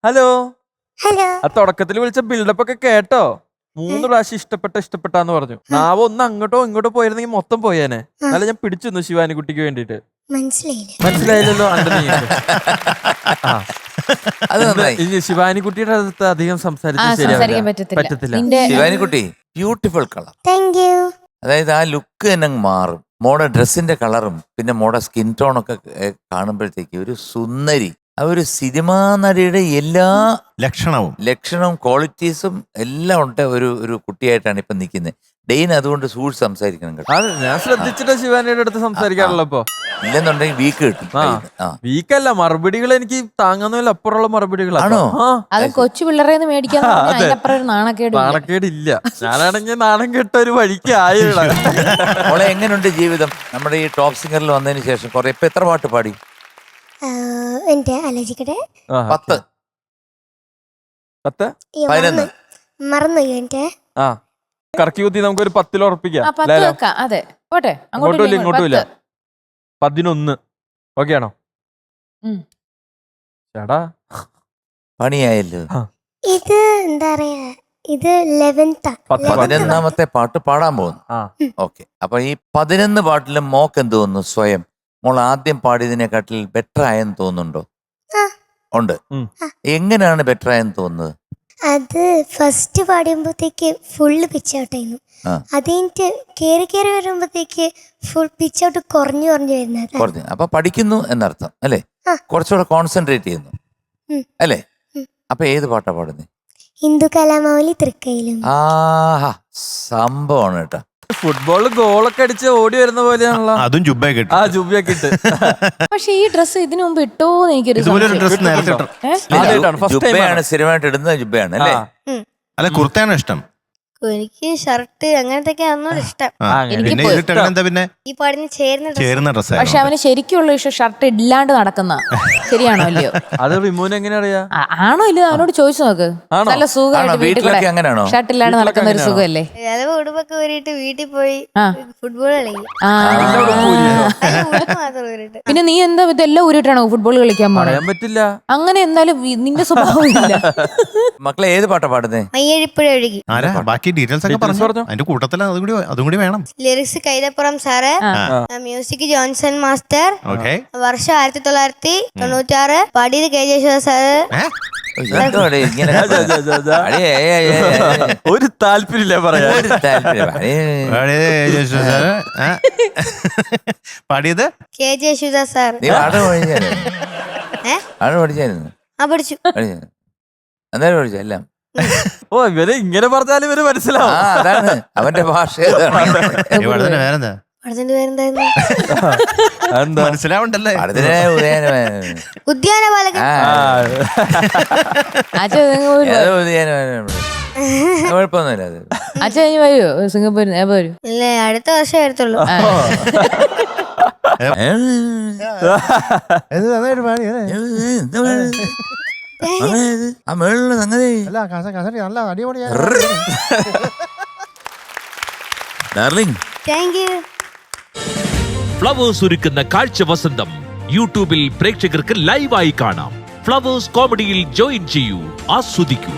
Hello. Hello. ആ തുടക്കത്തിൽ വിളിച്ച ബിൽഡപ്പ് ഒക്കെ കേട്ടോ? 3 പ്രാവശ്യം ഇഷ്ടപ്പെട്ടാന്ന് പറഞ്ഞു. നാവ് ഒന്ന് അങ്ങോട്ടോ ഇങ്ങോട്ടോ പോയിരുന്നെങ്കിൽ മൊത്തം പോയേനെ. എന്നാലും ഞാൻ പിടിച്ചു ശിവാനിക്കുട്ടിക്ക് വേണ്ടിട്ട്. മനസ്സിലായില്ലല്ലോ. ശിവാനിക്കുട്ടിയുടെ അടുത്ത് അധികം സംസാരിക്കാൻ പറ്റത്തില്ല. ശിവാനിക്കുട്ടി ബ്യൂട്ടിഫുൾ കളർ. അതായത് ആ ലുക്ക് തന്നെ മാറും. മോടെ ഡ്രസ്സിന്റെ കളറും പിന്നെ മോടെ സ്കിൻ ടോണൊക്കെ കാണുമ്പോഴത്തേക്ക് ഒരു സുന്ദരി, ആ ഒരു സിനിമാ നടിയുടെ എല്ലാ ലക്ഷണവും ക്വാളിറ്റീസും എല്ലാം ഉണ്ട് ഒരു കുട്ടിയായിട്ടാണ് ഇപ്പൊ നിൽക്കുന്നത്. ഡെയിൻ അതുകൊണ്ട് സൂക്ഷിച്ച് സംസാരിക്കണം കേട്ടോ. ഞാൻ ശ്രദ്ധിച്ചിട്ട് ശിവാനിയുടെ അടുത്ത് സംസാരിക്കാറുള്ളൂ. ഇപ്പൊ ഇല്ലെന്നുണ്ടെങ്കിൽ വീക്ക് കിട്ടും. വീക്കല്ല, മറുപടികൾ എനിക്ക് താങ്ങുന്നതിൽ അപ്പുറമുള്ള മറുപടികളാണോ? അത് കൊച്ചു പിള്ളേരെ മേടിക്കാൻ നാണക്കേടില്ല. ഞാനാണെങ്കിൽ നാണം കെട്ട ഒരു വഴിക്ക് ആയില്ല. മോളെ എങ്ങനെയുണ്ട് ജീവിതം? നമ്മുടെ ഈ ടോപ്പ് സിംഗറിൽ വന്നതിന് ശേഷം കുറെ ഇപ്പൊ എത്ര പാട്ട് പാടി? 10 11 മറന്നു. കറക്കി കുത്തി നമുക്കൊരു 10 ഉറപ്പിക്കാം. അതെ, പോട്ടെ. ഇങ്ങോട്ടുമില്ല. 11 ഓക്കെ ആണോ? ചേടാ പണിയായല്ലോ. ഇത് എന്താ പറയാ, ഇത് 11ാമത്തെ പാട്ട് പാടാൻ പോകുന്നു. ഓക്കെ, അപ്പൊ ഈ 11 പാട്ടിലും മോക്ക് എന്ത് തോന്നുന്നു? സ്വയം മോൾ ആദ്യം പാടിയതിനെക്കാട്ടിൽ ബെറ്റർ ആയെന്ന് തോന്നുന്നുണ്ടോ? ഉണ്ട്. എങ്ങനെയാണ് ബെറ്റർ ആയെന്ന് തോന്നുന്നത്? അത് ഫസ്റ്റ് പാടുമ്പോഴത്തേക്ക് ഫുള്ള് പിച്ച് ഔട്ട് ആയിരുന്നു. അത് കഴിഞ്ഞിട്ട് കേറി വരുമ്പോഴത്തേക്ക് ഫുൾ പിച്ച് ഔട്ട് കുറഞ്ഞു വരുന്നത്. അപ്പൊ പഠിക്കുന്നു എന്നർത്ഥം അല്ലേ? കുറച്ചുകൂടെ കോൺസെൻട്രേറ്റ് ചെയ്യുന്നു അല്ലേ? അപ്പൊ ഏത് പാട്ടാ പാടുന്നത്? ഹിന്ദു കലാമൗലി തൃക്കയിലും. ആഹാ, സംഭവമാണ് കേട്ടോ. ഫുട്ബോൾ ഗോളൊക്കെ അടിച്ച് ഓടി വരുന്ന പോലെയാണല്ലോ. അതും ജുബ്ബയൊക്കെ ഇട്ട്. പക്ഷെ ഈ ഡ്രസ് ഇതിനു മുമ്പ് ഇട്ടോന്ന് എനിക്കൊരു ജുബ്ബയാണ് സ്ഥിരമായിട്ട് ഇടുന്നത്. ജുബ്ബയാണ് അല്ലേ? അല്ല, കുർത്തയാണോ ഇഷ്ടം? എനിക്ക് ഷർട്ട് അങ്ങനത്തെ ഇഷ്ടം. പിന്നെ ഈ പാടിന് ചേരുന്ന ഡ്രസ്. പക്ഷെ അവന് ശരിക്കുള്ള ഇഷ്ടം ഷർട്ട് ഇല്ലാണ്ട് നടക്കുന്ന. ശരിയാണോ അല്ലയോ? അത് റിമൂവിന് എങ്ങനെ അറിയാ? ആണോ ഇല്ലയോ? അവനോട് ചോദിച്ചു നോക്ക്. നല്ല സുഖമായിട്ട് വീട്ടിലൊക്കെ അങ്ങനെയാണോ? ഷർട്ട് ഇല്ലാണ്ട് നടക്കുന്ന ഒരു സുഖമല്ലേ? ഉടുപ്പൊക്കെ ഊരിട്ട് വീട്ടിൽ പോയി ഫുട്ബോൾ കളിക്കും. പിന്നെ നീ എന്താ ഇതെല്ലാം ഊരിട്ടാണോ ഫുട്ബോൾ കളിക്കാൻ പോണേ? പറ്റില്ല. അങ്ങനെ എന്തായാലും നിന്റെ സ്വഭാവം ഇല്ല. മക്കളെ ഏത് പാട്ടാ പാടുന്നേ? മയ്യഴിപ്പുഴ ഒഴുകി. ബാക്കി ഡീറ്റെയിൽസ് ഒക്കെ പറഞ്ഞു. അതിന്റെ കൂട്ടത്തിൽ അതും കൂടി വേണം. Lyrics Kaithapram sir, music Johnson master, വർഷം 1996, പാടിയത് KJ യേശുദാസ് സാറ്. ഒരു താല്പര്യമില്ല പറയാ. പാടിയത് KJ യേശുദാസ് സാർ. പഠിച്ചായിരുന്നു? പഠിച്ചു. അന്നേരം പഠിച്ചു എല്ലാം. ഇവര് ഇങ്ങനെ പറഞ്ഞാലും ഇവര് മനസ്സിലാവും. അതാണ് അവന്റെ ഭാഷ. വേറെന്താ മനസ്സിലാവണ്ടല്ലേ? ഉദ്യാനപാലകൻ. കുഴപ്പമൊന്നുമില്ല. അത് അച്ഛൻ വരുമോ സിംഗപ്പൂരിൽ? വരും. ഇല്ലേ, അടുത്ത വർഷം വരത്തുള്ളൂ. ഫ്ലവേഴ്സ് ഒരുക്കുന്ന കാഴ്ച വസന്തം യൂട്യൂബിൽ പ്രേക്ഷകർക്ക് ലൈവായി കാണാം. ഫ്ലവേഴ്സ് കോമഡിയിൽ ജോയിൻ ചെയ്യൂ, ആസ്വദിക്കൂ.